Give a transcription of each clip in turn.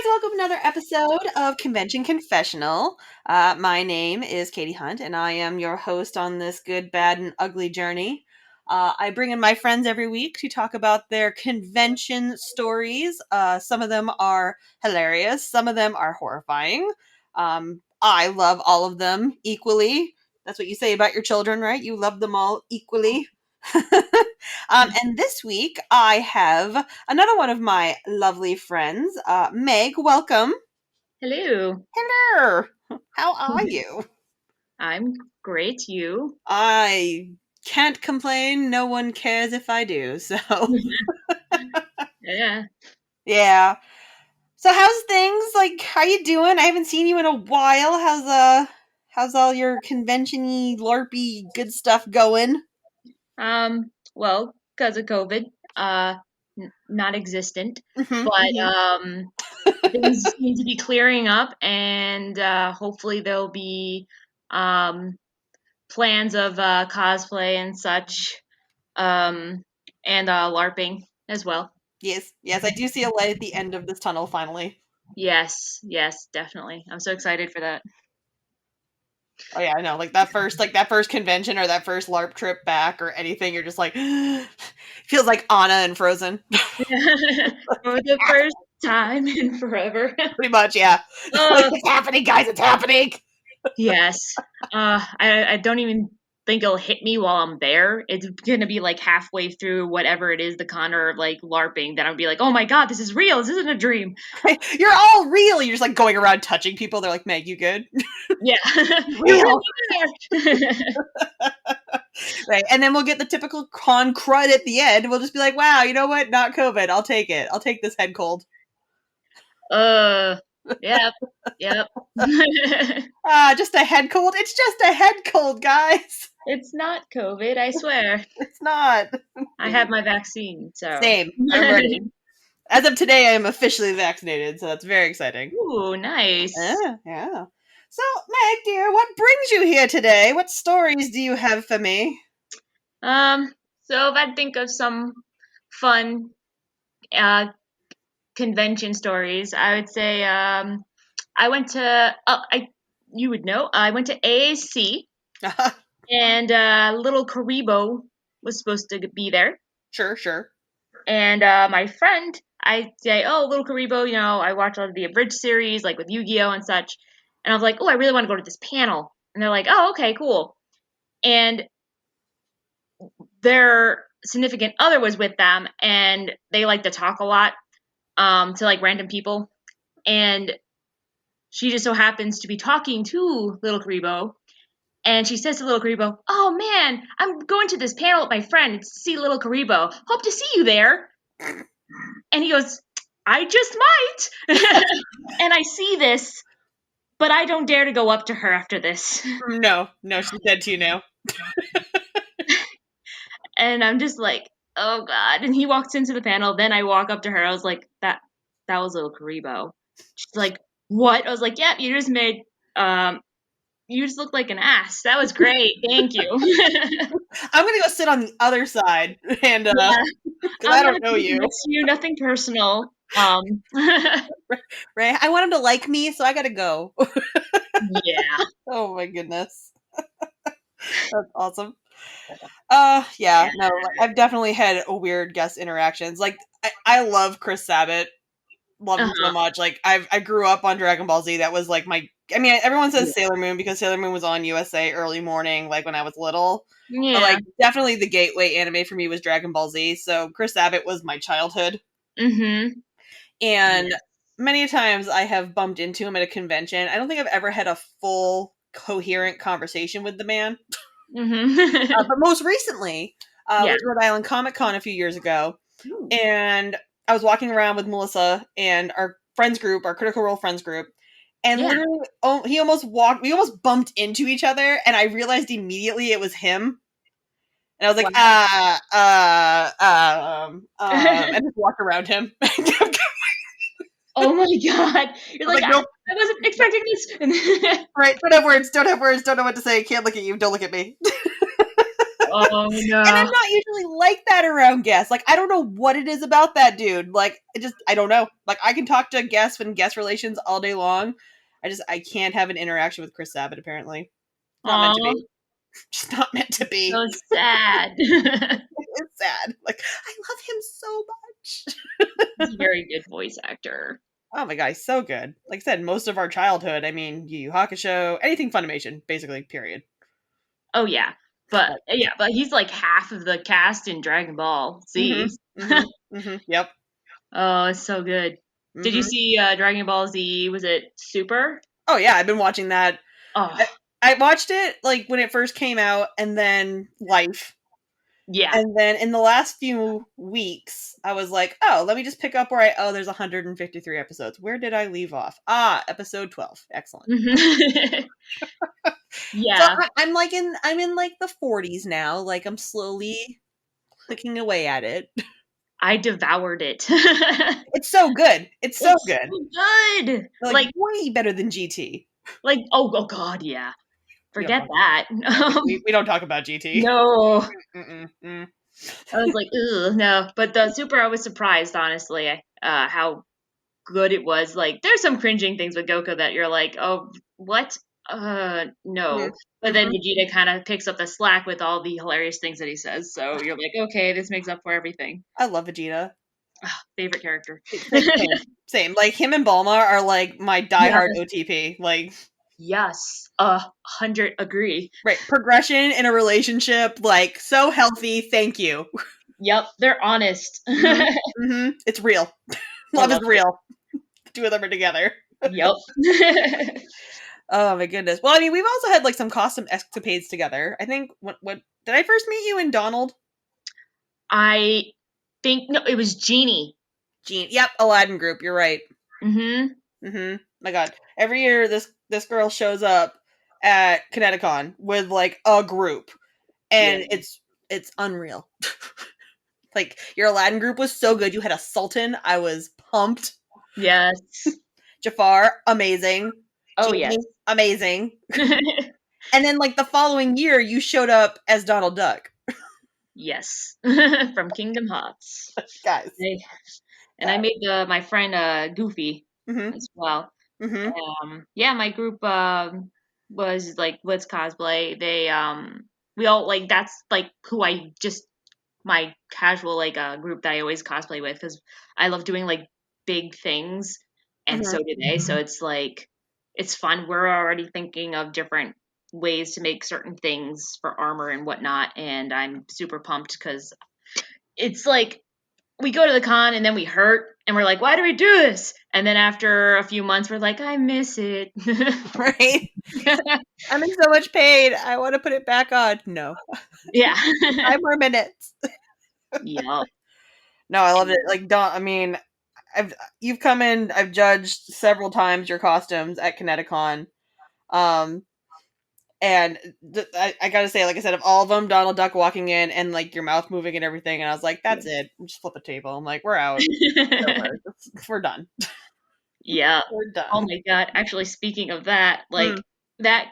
welcome to another episode of Convention Confessional. My name is Katy Hunt, and I am your host on this good, bad, and ugly journey. I bring in my friends every week to talk about their convention stories. Some of them are hilarious, some of them are horrifying. I love all of them equally. That's what you say about your children, right? You love them all equally. And this week I have another one of my lovely friends, Meg. Welcome. Hello. Hello. How are you? I'm great. You? I can't complain. No one cares if I do. So Yeah. yeah. So how's things? Like, how you doing? I haven't seen you in a while. How's all your convention-y, LARPy good stuff going? Well, because of COVID, non-existent, Mm-hmm, but mm-hmm. things seem to be clearing up, and hopefully there'll be plans of cosplay and such, and LARPing as well. Yes, I do see a light at the end of this tunnel finally. Yes, definitely. I'm so excited for that. Oh yeah, I know. Like that first convention or that first LARP trip back or anything, you're just like feels like Anna and Frozen. For the first time in forever. Pretty much, yeah. Like, Oh, it's happening, guys, it's happening. yes. I don't even think it'll hit me while I'm there. It's gonna be like halfway through whatever it is, the con or like LARPing, that I'll be like, oh my god, this is real. This isn't a dream. You're all real. You're just like going around touching people. They're like, Meg, you good? Yeah. You're Real. really there. Right. And then we'll get the typical con crud at the end. We'll just be like, wow, you know what? Not COVID. I'll take it. I'll take this head cold. Yep. Just a head cold. It's just a head cold, guys. It's not COVID, I swear. It's not. I have my vaccine, so. Same. I'm ready. As of today, I am officially vaccinated, so that's very exciting. Ooh, nice. Yeah. So, Meg, dear, what brings you here today? What stories do you have for me? So if I think of some fun convention stories, I would say I went to you would know, I went to AAC, and little Karibo was supposed to be there. Sure. And my friend, I say, oh, little Karibo, I watch a lot of the abridged series, like with Yu-Gi-Oh and such. And I was like, oh, I really want to go to this panel. And they're like, oh, okay, cool. And their significant other was with them, and they like to talk a lot to like random people. And she just so happens to be talking to little Karibo. And she says to little Karibo, oh man, I'm going to this panel with my friend to see little Karibo. Hope to see you there. And he goes, I just might. And I see this, but I don't dare to go up to her after this. No, she's dead to you now. And I'm just like, oh god. And he walks into the panel. Then I walk up to her. I was like, that was little Karibo. She's like, what? I was like, yep, you just made you just look like an ass. That was great. Thank you. I'm gonna go sit on the other side and because I don't know you. Nothing personal. Right? I want him to like me, so I gotta go. Yeah. Oh my goodness. That's awesome. Yeah, no, like, I've definitely had weird guest interactions. Like, I love Chris Sabat. Love him so much. Like, I grew up on Dragon Ball Z. That was like everyone says Sailor Moon because Sailor Moon was on USA early morning, like when I was little. Yeah. But like, definitely the gateway anime for me was Dragon Ball Z. So Chris Sabat was my childhood. Mm-hmm. And many times I have bumped into him at a convention. I don't think I've ever had a full coherent conversation with the man. Mm-hmm. But most recently, was Rhode Island Comic Con a few years ago. Ooh. And I was walking around with Melissa and our friends group, our Critical Role friends group. And literally, we almost bumped into each other. And I realized immediately it was him. And I was like, and just walked around him. Oh my god! You're like, nope. I wasn't expecting this. Right? Don't have words. Don't know what to say. Can't look at you. Don't look at me. Oh And I'm no. not usually like that around guests. Like, I don't know what it is about that dude. Like, I don't know. Like, I can talk to guests and guest relations all day long. I can't have an interaction with Chris Sabat, apparently. Not meant to Aw, be. Just not meant to be. so sad. It's sad. Like, I love him so much. He's a very good voice actor. Oh my god, he's so good. Like I said, most of our childhood, I mean, Yu Yu Hakusho, anything Funimation, basically, period. Oh yeah. But he's like half of the cast in Dragon Ball Z. Yep. Oh, it's so good. Did you hmm see Dragon Ball Z? Was it Super? Oh yeah, I've been watching that. I, Oh, I watched it like when it first came out, and then Life, yeah. and then in the last few weeks, I was like, oh, let me just pick up where there's 153 episodes. Where did I leave off? Ah, episode 12. Excellent. Mhm. So Yeah, I'm in like the 40s now. Like I'm slowly clicking away at it. I devoured it. It's so good. It's so It's good. so good. Like way better than GT. Oh god, yeah. We don't Forget talk, that. yeah, we don't talk about GT. No. Mm-mm, mm. I was like, ugh, no. But the Super, I was surprised, honestly, how good it was. Like, there's some cringing things with Goku that you're like, oh, what? No. But then Mm-hmm. Vegeta kind of picks up the slack with all the hilarious things that he says. So you're like, okay, this makes up for everything. I love Vegeta. Favorite character. Same. Like him and Bulma are like my Yes. diehard OTP. Like Yes. 100 agree. right, progression in a relationship, like so healthy. Thank you. Yep, they're honest. It's real. I Love is love it. real. The two of them are together. Yep. Oh my goodness. Well, I mean, we've also had like some costume escapades together. I think what did I first meet you in Donald? I think no, it was Genie. Gene. Yep, Aladdin group. You're right. Mhm. My God, every year this girl shows up at Kineticon with like a group, Yeah. and it's unreal. Like your Aladdin group was so good. You had a Sultan. I was pumped. Yes. Jafar, amazing. Oh yes. Genie, amazing. And then like the following year, you showed up as Donald Duck. Yes. From Kingdom Hearts. Guys. And I made my friend Goofy Mm-hmm. as well. Mm-hmm. Yeah, my group was like let's cosplay. We all like that's like who I just my casual like group that I always cosplay with because I love doing like big things, and Mm-hmm. so do they. So it's like it's fun. We're already thinking of different ways to make certain things for armor and whatnot, and I'm super pumped because it's like we go to the con and then we hurt and we're like, why do we do this? And then after a few months, we're like, I miss it. Right? I'm in so much pain. I want to put it back on. No. Yeah. 5 more minutes. Yeah. No, I loved it. Like, don't. I mean, you've come in. I've judged several times your costumes at Kineticon. Um, and I gotta say, like I said, of all of them, Donald Duck walking in and like your mouth moving and everything, and I was like, that's it. Just flip a table. I'm like, we're out. It's over. We're done. Yeah. We're Oh done. my god. Actually, speaking of that, Hmm. like that,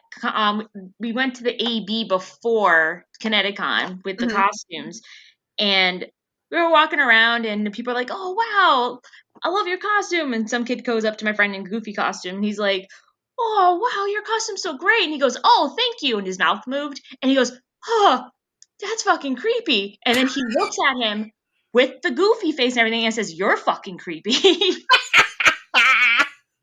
we went to the AB before Kineticon with the Mm-hmm. costumes, and we were walking around, and people are like, "Oh wow, I love your costume." And some kid goes up to my friend in Goofy costume, and he's like, "Oh wow, your costume's so great." And he goes, "Oh, thank you." And his mouth moved, and he goes, "Oh, that's fucking creepy." And then he looks at him with the Goofy face and everything, and says, "You're fucking creepy."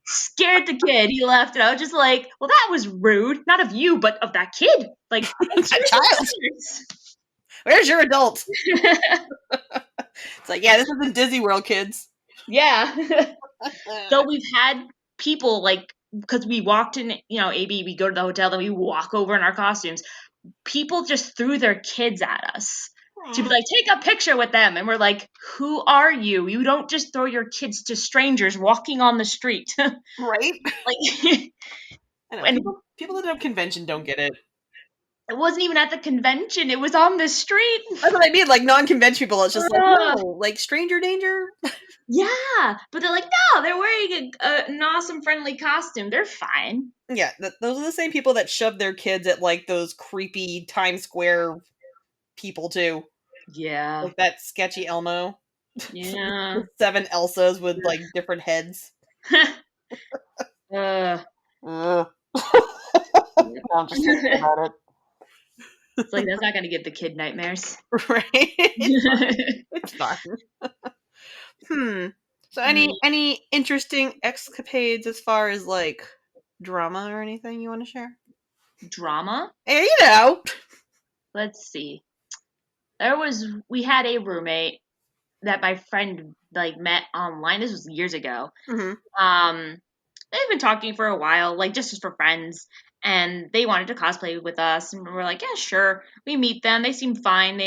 Scared the kid. He left, and I was just like, "Well, that was rude. Not of you, but of that kid. Like, That insert child. Where's your adult? some manners." It's like, yeah, this isn't Disney World, kids. Yeah. So we've had people like because we walked in, AB, we go to the hotel, then we walk over in our costumes. People just threw their kids at us to be like, take a picture with them. And we're like, who are you? You don't just throw your kids to strangers walking on the street. Right? Like, I know and people that have convention don't get it. it wasn't even at the convention, it was on the street. That's what I mean. Like non-convention people, it's just like Uh, no, like stranger danger. yeah. But they're like, no, they're wearing an awesome, friendly costume. They're fine. Yeah, those are the same people that shove their kids at like those creepy Times Square people too. Yeah. Like that sketchy Elmo. Yeah. 7 Elsas with like different heads. uh, Ugh. I'm just thinking about it's like that's not gonna give the kid nightmares. it. Right? It's fun. Hmm. So any interesting escapades as far as like drama or anything you want to share? Drama? Hey, you know. Let's see. We had a roommate that my friend like met online. This was years ago. Hmm. Um, they've been talking for a while, like just as for friends, and they wanted to cosplay with us, and we're like, yeah, sure. We meet them. They seem fine.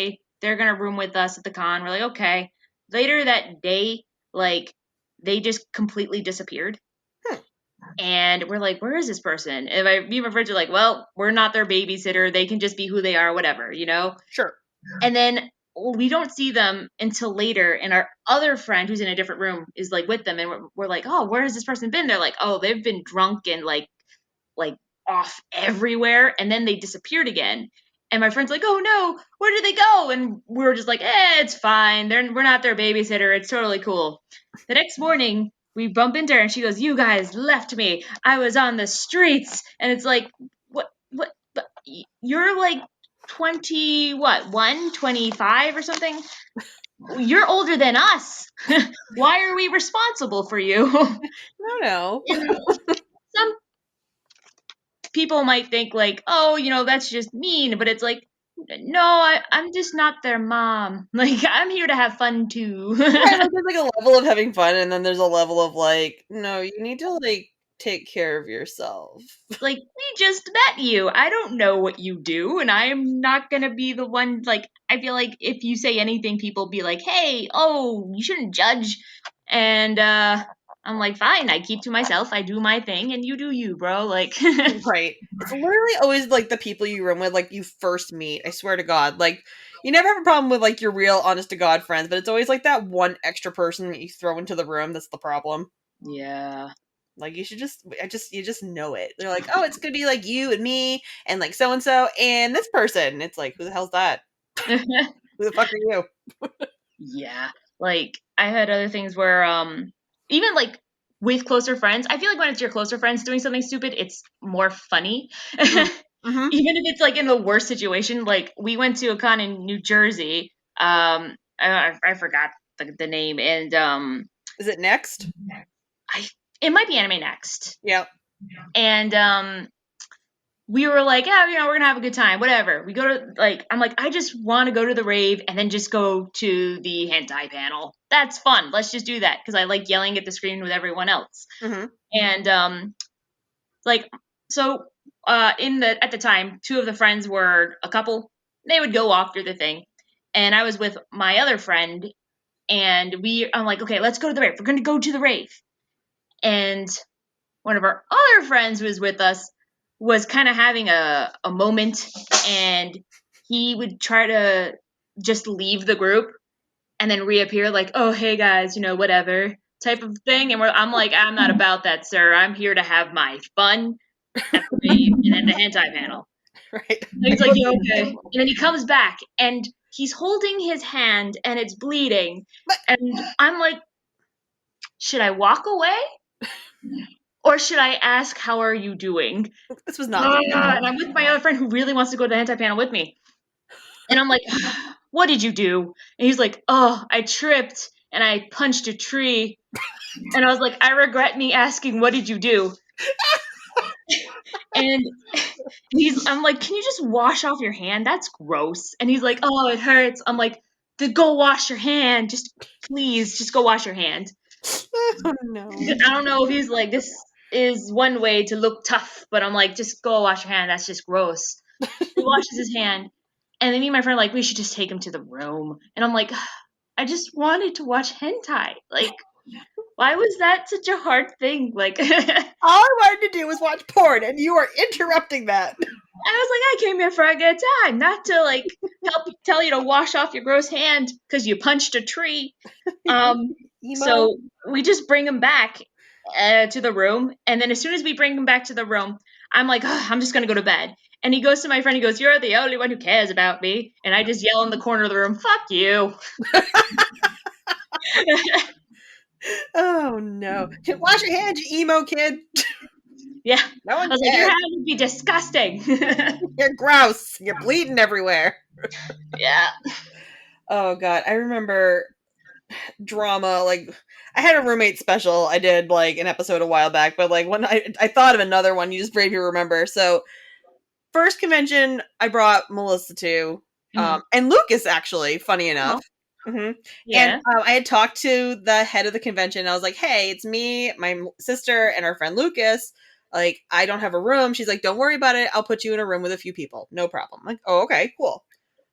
They're gonna room with us at the con. We're like, okay. Later that day, like they just completely disappeared. Hmm. And we're like, where is this person? And me and my friends are like, well, we're not their babysitter. They can just be who they are, whatever, you know? Sure. And then we don't see them until later. And our other friend who's in a different room is like with them. And we're like, oh, where has this person been? They're like, oh, they've been drunk and like off everywhere. And then they disappeared again. And my friend's like, oh no, where did they go? And we were just like, it's fine. We're not their babysitter. It's totally cool. The next morning, we bump into her and she goes, you guys left me. I was on the streets. And it's like, what, but you're like 20, what, 25 or something? You're older than us. Why are we responsible for you? No. And some people might think like, oh, that's just mean, but it's like, no, I'm just not their mom. Like, I'm here to have fun too. Right, like there's like a level of having fun, and then there's a level of like, no, you need to like take care of yourself. Like, we just met you. I don't know what you do, and I'm not gonna be the one. Like, I feel like if you say anything, people be like, hey, oh, you shouldn't judge. And I'm like, fine, I keep to myself, I do my thing, and you do you, bro. Like, Right. It's literally always like the people you room with, like you first meet. I swear to God, like you never have a problem with like your real, honest to God friends, but it's always like that one extra person that you throw into the room that's the problem. yeah. Like you should you just know it. They're like, oh, it's gonna be like you and me and like so and this person. It's like, who the hell's that? Who the fuck are you? Yeah. Like, I had other things where even like with closer friends, I feel like when it's your closer friends doing something stupid, it's more funny. Mm. Mm-hmm. Even if it's like in the worst situation. Like, we went to a con in New Jersey. I forgot the name, and Is it next? I it might be Anime Next. Yep. And we were like, yeah, we're gonna have a good time, whatever. We go to, like, I'm like, I just want to go to the rave and then just go to the hentai panel. That's fun. Let's just do that, because I like yelling at the screen with everyone else. Mm-hmm. And like, so at the time, two of the friends were a couple. They would go off through the thing, and I was with my other friend, and I'm like, okay, let's go to the rave. We're gonna go to the rave. And one of our other friends who was with us was kind of having a moment, and he would try to just leave the group and then reappear like, oh, hey guys, whatever type of thing. And I'm like, I'm not about that, sir. I'm here to have my fun at the rave and at the hentai panel. Right. And he's like, yeah, okay. And then he comes back and he's holding his hand and it's bleeding. And I'm like, should I walk away? Or should I ask, how are you doing? This was not. And I'm with my other friend who really wants to go to the hentai panel with me. And I'm like, what did you do? And he's like, oh, I tripped and I punched a tree. And I was like, I regret me asking, what did you do? And I'm like, can you just wash off your hand? That's gross. And he's like, oh, it hurts. I'm like, then go wash your hand. Just please, just go wash your hand. Oh no. I don't know if he's like, this is one way to look tough, but I'm like, just go wash your hand. That's just gross. He washes his hand. And then me and my friend are like, we should just take him to the room. And I'm like, I just wanted to watch hentai. Like, why was that such a hard thing? Like, All I wanted to do was watch porn, and you are interrupting that. I was like, I came here for a good time, not to like help tell you to wash off your gross hand because you punched a tree. So we just bring him back to the room, and then as soon as we bring him back to the room, I'm like, I'm just gonna go to bed. And he goes to my friend, he goes, "You're the only one who cares about me." And I just yell in the corner of the room, "Fuck you." Oh no! Wash your hands, you emo kid. Yeah. No I one was like, "Your cares. hands would be disgusting." You're gross. You're bleeding everywhere. Yeah. Oh god, I remember drama. Like, I had a roommate special. I did like an episode a while back, but like when I thought of another one, you just brave you remember. So first convention I brought Melissa to, Mhm. and Lucas actually. Funny enough. Oh, hmm And yeah. I had talked to the head of the convention. I was like, "Hey, it's me, my sister, and our friend Lucas. Like, I don't have a room." She's like, "Don't worry about it. I'll put you in a room with a few people. No problem." I'm like, "Oh, okay, cool."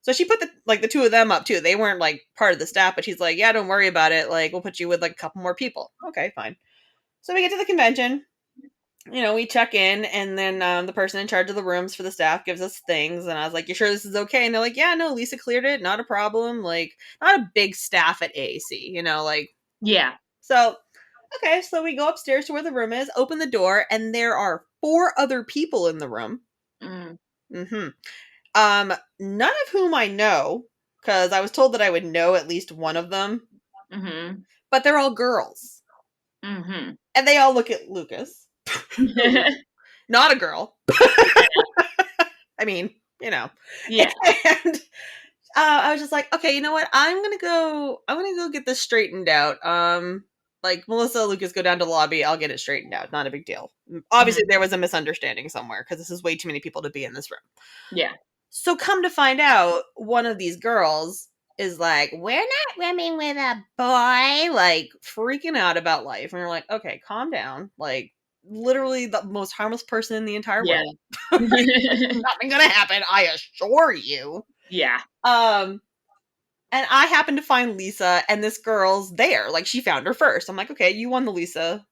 So she put the two of them up too. They weren't like part of the staff, but she's like, "Yeah, don't worry about it. Like, we'll put you with like a couple more people." Okay, fine. So we get to the convention. We check in, and then the person in charge of the rooms for the staff gives us things, and I was like, "You sure this is okay?" And they're like, "Yeah, no, Lisa cleared it, not a problem. Like, not a big staff at AAC, like." Yeah. So okay, so we go upstairs to where the room is, open the door, and there are four other people in the room. Mm. hmm None of whom I know, because I was told that I would know at least one of them, Mhm. but they're all girls, Mhm. and they all look at Lucas, who not a girl. I mean, you know, Yeah. and I was just like, okay, you know what? I'm gonna go get this straightened out. Like Melissa, Lucas, go down to the lobby. I'll get it straightened out. Not a big deal. Obviously, Mhm. there was a misunderstanding somewhere because this is way too many people to be in this room. Yeah. So come to find out, one of these girls is like, "We're not rooming with a boy," like freaking out about life. And we're like, okay, calm down. Like, literally the most harmless person in the entire Yeah. world. Nothing gonna happen, I assure you. Yeah. Um, and I happened to find Lisa, and this girl's there. Like, she found her first. I'm like, okay, you won the Lisa,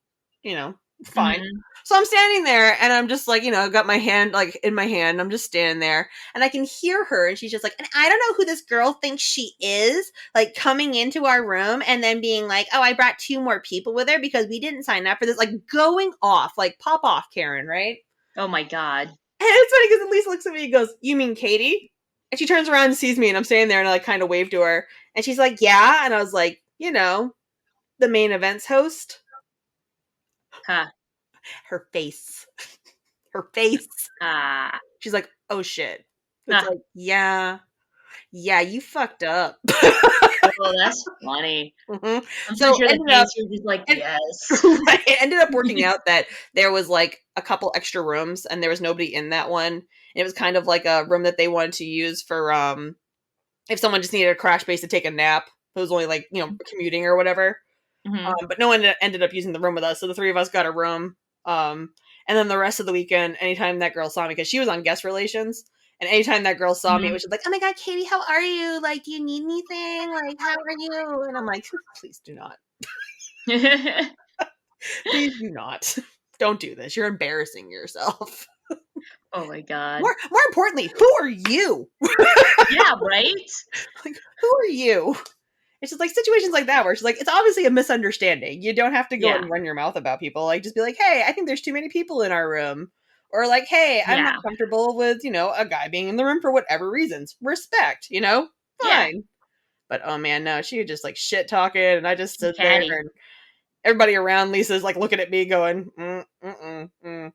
fine. Mhm. So I'm standing there, and I'm just like, got my hand like in my hand. I'm just standing there, and I can hear her, and she's just like, "And I don't know who this girl thinks she is, like coming into our room and then being like, oh, I brought two more people with her because we didn't sign up for this." Like, going off, like, pop off, Karen, right? Oh my god. And it's funny because Elise looks at me and goes, "You mean Katie?" And she turns around and sees me, and I'm standing there, and I like kind of wave to her, and she's like, "Yeah," and I was like, the main events host. Huh. Her face, her face. Ah. She's like, "Oh shit." It's Huh. like, yeah, you fucked up. Oh, that's funny. Mhm. I'm pretty So sure the ended up, face was just like, it, yes. right, it ended up working out that there was like a couple extra rooms, and there was nobody in that one. And it was kind of like a room that they wanted to use for if someone just needed a crash base to take a nap. It was only like commuting or whatever. Mhm. But no one ended up using the room with us, so the three of us got a room. And then the rest of the weekend, anytime that girl saw me, because she was on guest relations, and anytime that girl saw me, it Mhm. was just like, "Oh my god, Katie, how are you? Like, do you need anything? Like, how are you?" And I'm like, "Please do not. Please do not. Don't do this. You're embarrassing yourself." Oh my god. More importantly, who are you? Yeah, right? Like, who are you? It's just like situations like that where she's like, it's obviously a misunderstanding. You don't have to go Yeah. and run your mouth about people. Like, just be like, "Hey, I think there's too many people in our room." Or like, "Hey, I'm not Yeah. comfortable with, a guy being in the room for whatever reasons. Respect. Yeah. Fine." But oh man, no, she was just like shit talking, and I just Too stood there, catty. and everybody around Lisa's like looking at me going, mm, mm.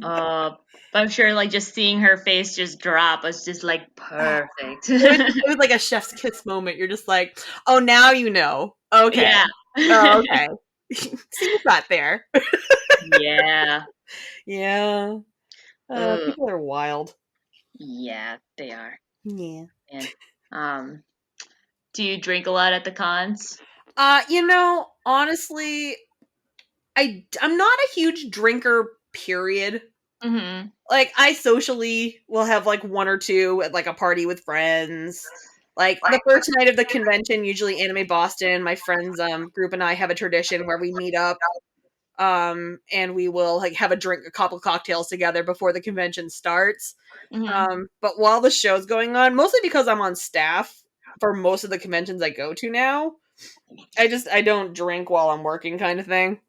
uh, but I'm sure like just seeing her face just drop was just like perfect. It was like a chef's kiss moment. You're just like, "Oh, now you know. Okay. Yeah. Oh, okay." See, you got there. Yeah. Yeah. Ugh. People are wild. Yeah, they are. Yeah. And um, do you drink a lot at the cons? Honestly, I'm not a huge drinker, period. Mhm. Like, I socially will have like one or two at like a party with friends. Like, the first night of the convention, usually Anime Boston, my friends group and I have a tradition where we meet up and we will like have a couple cocktails together before the convention starts. Mhm. But while the show's going on, mostly because I'm on staff for most of the conventions I go to now, I don't drink while I'm working, kind of thing.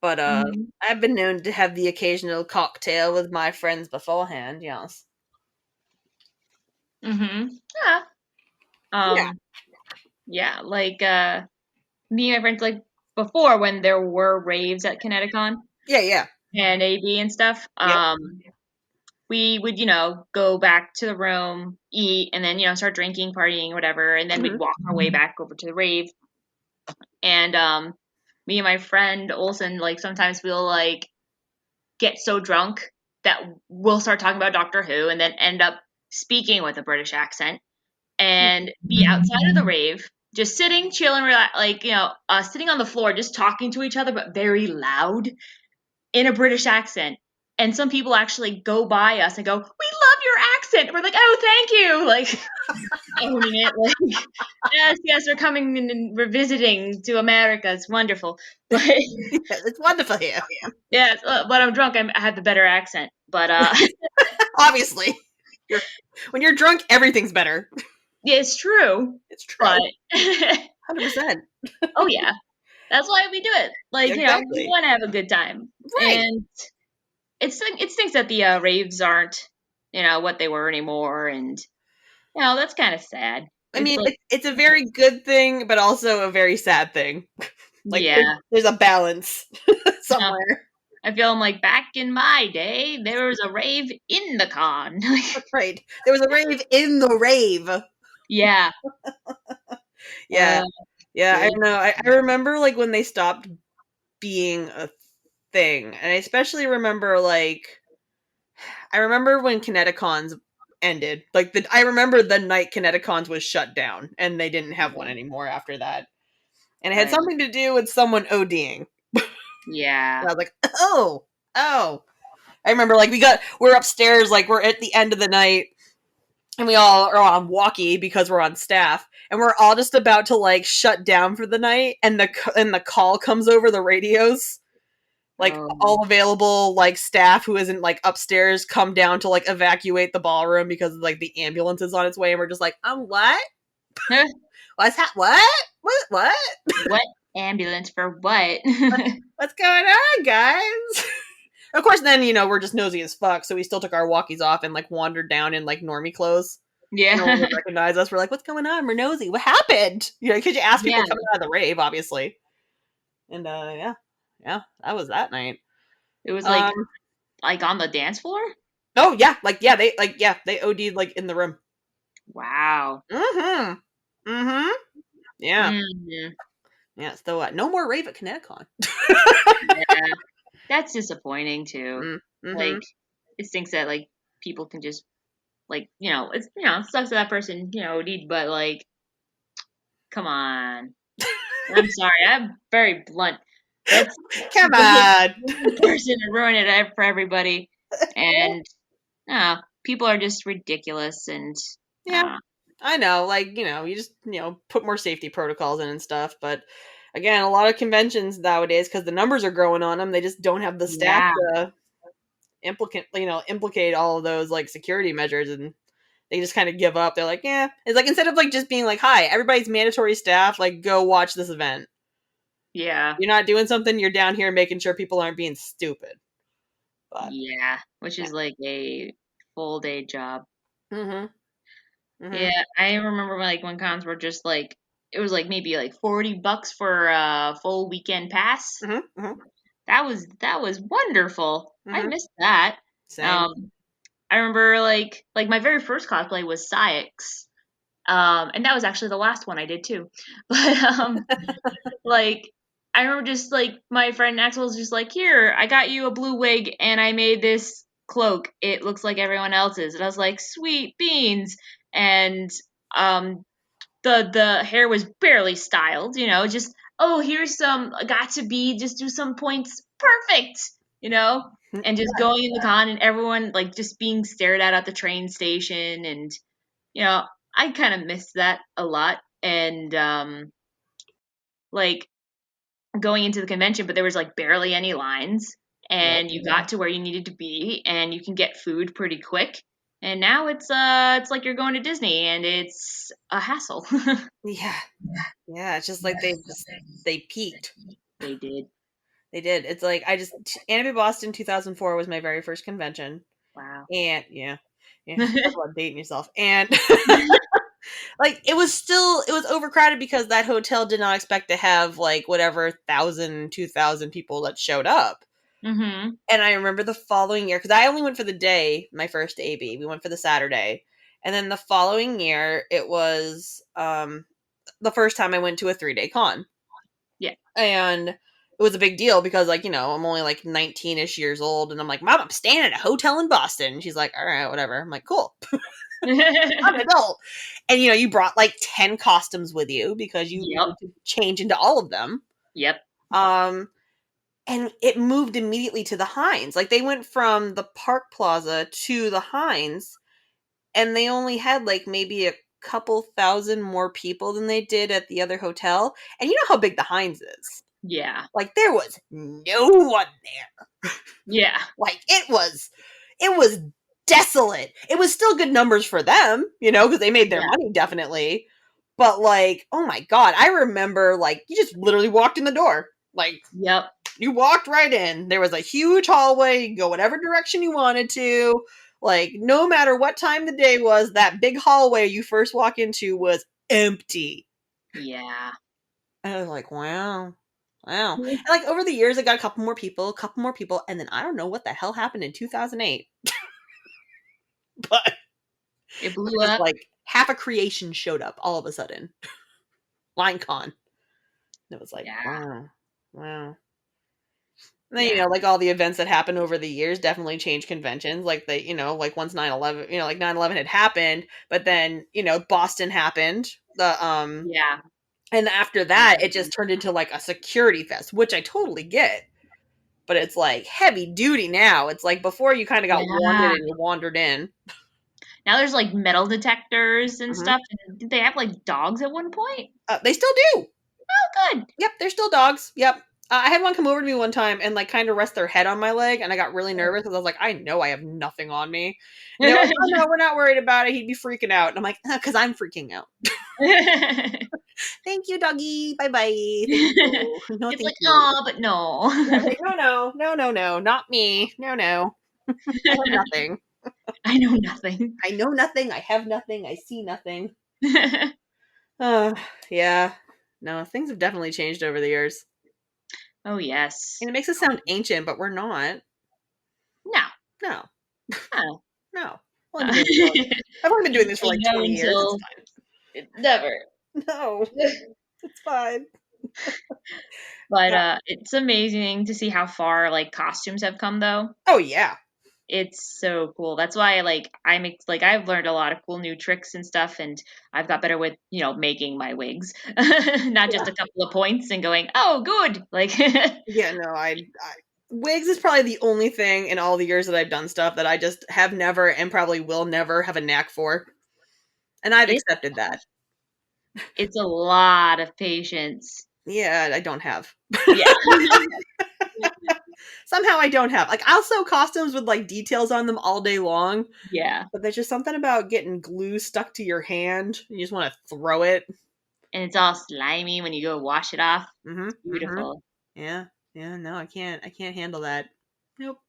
But Mhm. I've been known to have the occasional cocktail with my friends beforehand. Yes. Mhm. Yeah. Yeah. Um. Yeah. Like me and my friends, like before when there were raves at Kineticon Yeah. Yeah. and AB and stuff. Yep. We would, go back to the room, eat, and then, start drinking, partying, whatever, and then we'd Hmm. walk our way back over to the rave. And me and my friend Olson, like sometimes we'll like get so drunk that we'll start talking about Doctor Who, and then end up speaking with a British accent, and be outside of the rave, just sitting, chilling, like sitting on the floor, just talking to each other, but very loud in a British accent. And some people actually go by us and go, "We love your accent." And we're like, "Oh, thank you!" Like owning it, like, yes, yes, we're coming and we're visiting to America. It's wonderful, but It's wonderful here. yeah, but I'm drunk. I have the better accent, but Obviously, you're when you're drunk, everything's better. yeah, it's true. It's But true. 100%. oh yeah, that's why we do it. Like we Exactly. want to have a good time, Right. and it's things that the raves aren't, what they were anymore, and that's kind of sad. I It's mean, like, it's a very good thing, but also a very sad thing. Like yeah, there's a balance no, somewhere. I feel like back in my day, there was a rave in the con. Right. There was a rave in the rave. Yeah, Yeah. Yeah, I good. don't know. I remember like when they stopped being a thing. And I especially remember I remember when Kineticons ended. I remember the night Kineticons was shut down and they didn't have one anymore after that. And it had I something to do with someone ODing. Yeah, And I was like, "Oh. Oh." I remember we're upstairs, like we're at the end of the night, and we all are on walkie because we're on staff, and we're all just about to like shut down for the night, and the call comes over the radios, like oh, all available like staff who isn't like upstairs come down to like evacuate the ballroom because like the ambulance is on its way, and we're just like, what? What's that? What? what ambulance for what? What's going on, guys? Of course, then we're just nosy as fuck, so we still took our walkies off and like wandered down in like normie clothes. No one Yeah, would recognize us. We're like, "What's going on? We're nosy. What happened?" Because you ask people yeah. coming out of the rave, obviously. And yeah, yeah, that was that night. It was Um, like on the dance floor. oh yeah, they OD'd like in the room. Wow. Mm-hmm. Mm-hmm. Yeah, Mm, yeah. So no more rave at Kineticon. yeah, that's disappointing too. Mm-hmm. Like, it stinks that like people can just it's it sucks that that person OD'd, but like, come on. I'm sorry, I'm very blunt. That's Come like on. one person to ruin it for everybody, and people are just ridiculous, and Yeah, uh, I know. You just put more safety protocols in and stuff. But again, a lot of conventions nowadays, because the numbers are growing on them, they just don't have the staff yeah, to implicate all of those like security measures, and they just kind of give up. They're like, yeah. It's like instead of like just being like, hi, everybody's mandatory staff, like go watch this event. yeah, You're not doing something. You're down here making sure people aren't being stupid. But yeah, which yeah. is like a full day job. Mm-hmm. Yeah, Mm-hmm. I remember when cons were just like it was like maybe like $40 for a full weekend pass. Mm-hmm. Mm-hmm. That was wonderful. I Mm-hmm. missed that. Same. Um, I remember like my very first cosplay was Syx. And that was actually the last one I did too. But like I remember just like my friend Axel was just like, "Here, I got you a blue wig and I made this cloak. It looks like everyone else's." And I was like, "Sweet beans." And um the hair was barely styled, just, "Oh, here's some got to be just do some points perfect." You know? And just going in the con and everyone like just being stared at the train station, and you know, I kind of missed that a lot. And like going into the convention, but there was like barely any lines, Yep. and you got to where you needed to be, and you can get food pretty quick. And now it's like you're going to Disney, and it's a hassle. Yeah. Yeah. It's just like they peaked. They did. They did. It's like Anime Boston 2004 was my very first convention, Wow. and yeah, talk about dating yourself. And like it was overcrowded because that hotel did not expect to have like whatever 1,000, 2,000 people that showed up. Mm-hmm. And I remember the following year, because I only went for the day, my first AB. We went for the Saturday. And then the following year, it was the first time I went to a 3-day con. Yeah. And it was a big deal because, like, I'm only like 19-ish years old. And I'm like, Mom, I'm staying at a hotel in Boston. And she's like, all right, whatever. I'm like, cool. I'm an adult. And, you brought like 10 costumes with you because you Yep. needed to change into all of them. Yep. Um, and it moved immediately to the Heinz. Like they went from the Park Plaza to the Heinz, and they only had like maybe a couple thousand more people than they did at the other hotel. And you know how big the Heinz is. Yeah. Like there was no one there. Yeah. Like it was desolate. It was still good numbers for them, because they made their Yeah. money definitely. But like, oh my god, I remember like you just literally walked in the door. Like Yep. you walked right in. There was a huge hallway. You could go whatever direction you wanted to. Like, no matter what time the day was, that big hallway you first walk into was empty. Yeah. And I was like, wow. Wow. And like over the years, I got a couple more people, and then I don't know what the hell happened in 2008. But It it blew was up. like half a creation showed up all of a sudden. LineCon. And it was like, Yeah. wow. Wow. And then, Yeah. like all the events that happened over the years definitely changed conventions. Like like once 9/11, like 9/11 had happened, but then, Boston happened. Yeah. And after that, it just turned into like a security fest, which I totally get. But it's like heavy duty now. It's like before you kind of got wanted Yeah. and you wandered in. Now there's like metal detectors and Mhm. stuff. Did they have like dogs at one point? They still do. Oh, good. Yep, they're still dogs. Yep. I had one come over to me one time and like kind of rest their head on my leg, and I got really nervous because I was like, I know I have nothing on me. And they're like, oh no, we're not worried about it. He'd be freaking out. And I'm like, because I'm freaking out. Thank you, doggy. Bye bye. Thank you. No, It's thank like, you. oh, but no. Yeah, like, no, not me. No. I have nothing. I know nothing. I know nothing. I have nothing. I see nothing. Uh, yeah. No, things have definitely changed over the years. Oh, yes. And it makes us sound ancient, but we're not. No. No. Oh. No. I've only been doing this for like No 20 years. It's until never. fine. No, it's fine. But it's amazing to see how far like costumes have come though. Oh, yeah. It's so cool. That's why I've learned a lot of cool new tricks and stuff, and I've got better with making my wigs, not just a couple of points and going, oh, good. Like, Yeah, no, wigs is probably the only thing in all the years that I've done stuff that I just have never and probably will never have a knack for. And I've it, accepted that. it's a lot of patience. Yeah, I don't have. Yeah, Somehow I don't have. Like, I'll sew costumes with like details on them all day long, yeah, but there's just something about getting glue stuck to your hand. You just want to throw it. and it's all slimy when you go wash it off. Mm-hmm. It's Mm-hmm. beautiful. Yeah. Yeah. No, I can't. I can't handle that. Nope.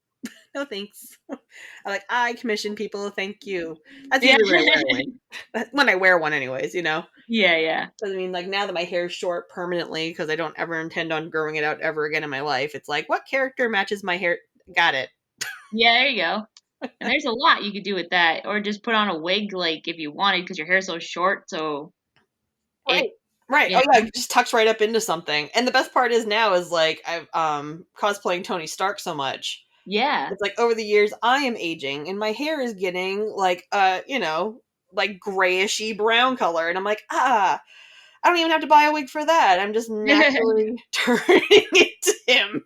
No thanks. I commission people. Thank you. That's Yeah, usually when I wear one. When I wear one, anyways. yeah. Because I mean, like now that my hair is short permanently, because I don't ever intend on growing it out ever again in my life. It's like, what character matches my hair? Got it. Yeah, there you go. And there's a lot you could do with that, or just put on a wig, like if you wanted, because your hair's so short. So it, Right. Right. yeah, Oh yeah, it just tucks right up into something. And the best part is now is like I've cosplaying Tony Stark so much. yeah. It's like over the years I am aging and my hair is getting like like grayishy brown color, and I'm like, I don't even have to buy a wig for that. I'm just naturally turning into him.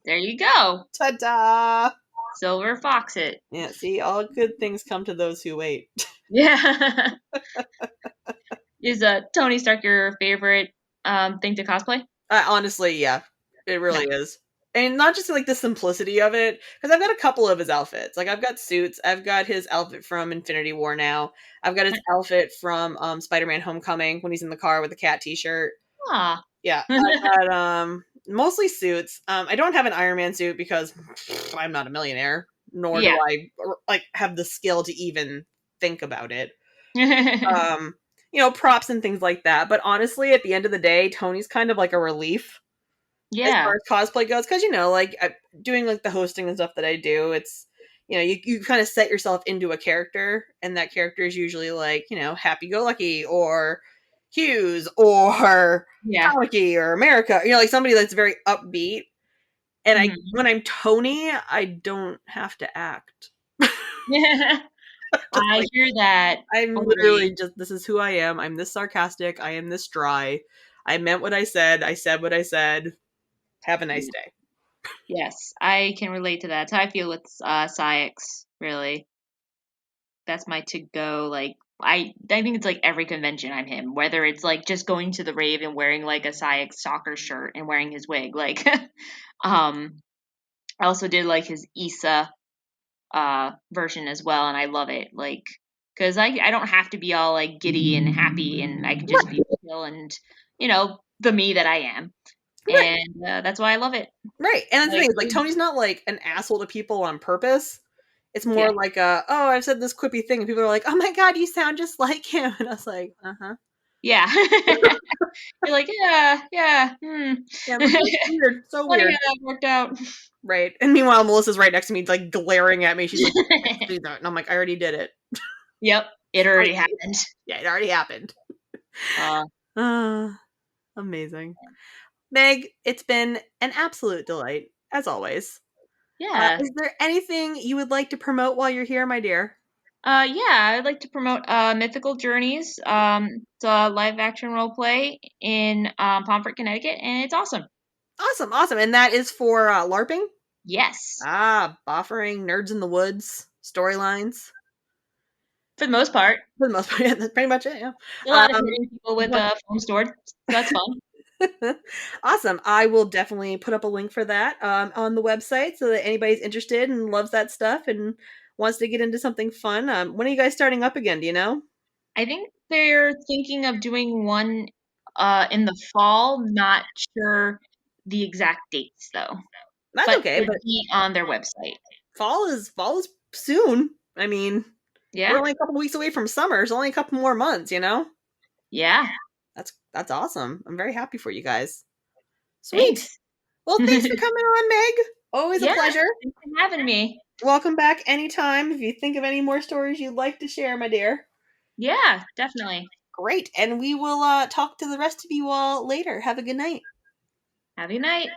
There you go. Ta-da! Silver fox it. Yeah, see, all good things come to those who wait. Yeah. Is Tony Stark your favorite thing to cosplay? Honestly, yeah, it No. really is. And not just like the simplicity of it, because I've got a couple of his outfits. Like I've got suits. I've got his outfit from Infinity War now. I've got his outfit from Spider-Man Homecoming when he's in the car with the cat t-shirt. Ah. Yeah. I've got Mostly suits. I don't have an Iron Man suit because I'm not a millionaire, nor do Yeah. I like have the skill to even think about it. Yeah. Um, props and things like that. But honestly, at the end of the day, Tony's kind of like a relief as far as cosplay goes, because like doing like the hosting and stuff that I do, it's you kind of set yourself into a character, and that character is usually like happy go lucky or Hughes or Yeah. comic-y or America, like somebody that's very upbeat. And Mhm. when I'm Tony, I don't have to act. Just I like hear that I'm already. literally just, this is who I am. I'm this sarcastic. I am this dry. I meant what I said. I said what I said. Have a nice day. Yes, I can relate to that. That's how I feel with Psyx, really. That's my to go. Like I think it's like every convention I'm him, whether it's like just going to the rave and wearing like a Psyx soccer shirt and wearing his wig. Like um I also did like his Issa version as well, and I love it. Like because I don't have to be all like giddy and happy, and I can just be chill and the me that I am, Right. and that's why I love it. Right. And that's the Like thing is, like, Tony's not like an asshole to people on purpose. It's yeah, more like oh, I've said this quippy thing, and people are like, oh my God, you sound just like him. And I was like, uh huh. yeah. You're like yeah, yeah. Hmm. Yeah, that's so weird. So Funny weird. how that worked out. Right. And meanwhile, Melissa's right next to me, like glaring at me. She's like, you can't do that. And I'm like, I already did it. Yep, it already Slightly. happened. Yeah, it already happened. Uh, Amazing. Meg, it's been an absolute delight, as always. yeah. Is there anything you would like to promote while you're here, my dear? Yeah, I'd like to promote Mythical Journeys. It's a live action role play in Pomfret, Connecticut, and it's awesome. Awesome, awesome. And that is for LARPing? Yes, Buffering, Nerds in the Woods, storylines. for the most part. For the most part, yeah, that's pretty much it, yeah. A lot of hitting people with What phone stored, so that's fun. awesome. I will definitely put up a link for that on the website so that anybody's interested and loves that stuff and wants to get into something fun. When are you guys starting up again? Do you know? I think they're thinking of doing one in the fall. Not sure the exact dates though, That's but okay, it'll but be on their website. fall is soon. I mean, we're Yeah, only a couple weeks away from summer. It's only a couple more months. yeah. That's awesome. I'm very happy for you guys. Sweet. Thanks. Well, thanks for coming on, Meg. Always a Yeah, pleasure. thanks for having me. Welcome back anytime. If you think of any more stories you'd like to share, my dear. Yeah, definitely. Great. And we will talk to the rest of you all later. Have a good night. Have a good night.